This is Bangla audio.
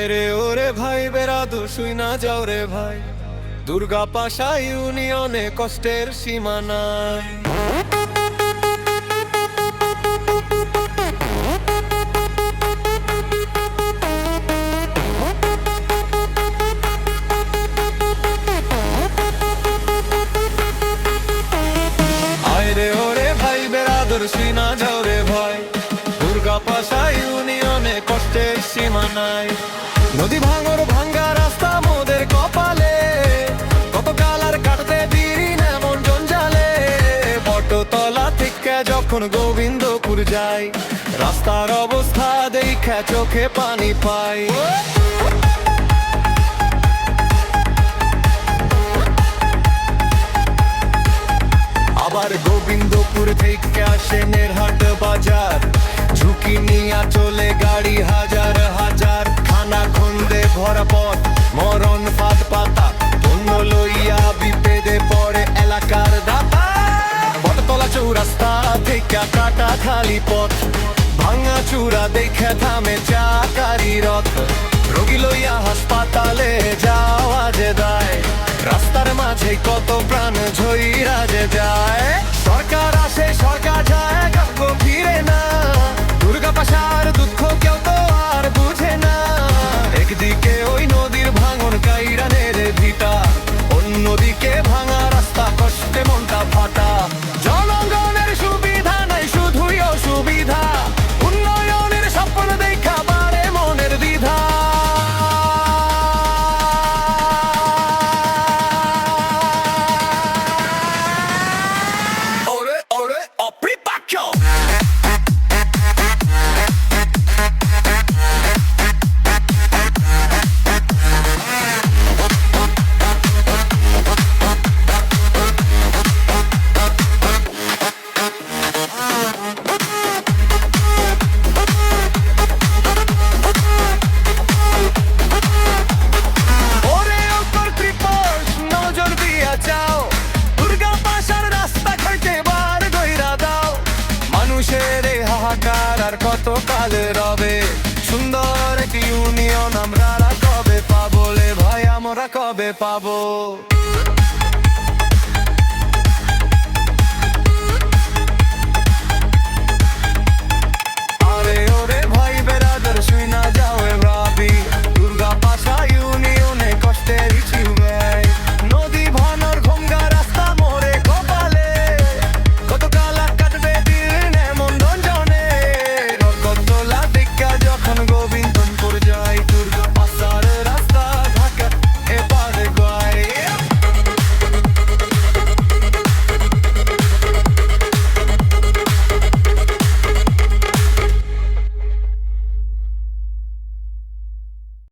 হায় রে ওরে ভাই বেরাদু শুই না যাও রে ভাই, দুর্গা পাশা ইউনিয়নে কষ্টের সীমা নাই। হায় রে ওরে ভাই বেরাদুর শুই না যাও রে ভাই, দুর্গা পাশা ইউনিয়নে কষ্টের সীমা নাই। নদী ভাঙর ভাঙ্গা রাস্তা মোদের কপালে, কত কালার কাটতে দিন এমন জঞ্জালে। বটতলা থেকে যখন গোবিন্দপুর যাই, রাস্তার অবস্থা দেখে চোখে পানি পাই। আবার গোবিন্দপুর থেকে আসে নেরহাট বাজার, ঝুঁকি নিয়া চলে গাড়ি হাজার হাজার। খানা খন্দে ভরা পথ, মরণ পাত পাতা, অন্য লইয়া বিপদে পড়ে এলাকার দাতা। বটতলা চৌরাস্তা থেকে কাটা খালি পথ, ভাঙা চূড়া দেখে থামে চাকারি রথ। রোগী লইয়া হাসপাতালে যাওয়া যে দায়, রাস্তার মাঝে কত প্রাণ ঝইরা যে যায়। সরকার আসে সরকার যায়, কাউকে ফিরে না, দুর্গা পাশার দুঃখ কেউ তো আর বুঝে না। একদিকে ওই নদীর ভাঙন কাইরানের ভিটা, অন্যদিকে ভাঙা রাস্তা কষ্টে মনটা ফাটা। জনগণের সুবিধা নাই শুধুই অসুবিধা, উন্নয়নের স্বপ্ন দেখা বাড়ে মনের দ্বিধা। আর কত কালে রবে সুন্দর একটি ইউনিয়ন, আমরা কবে পাবো রে ভাই, আমরা কবে পাবো?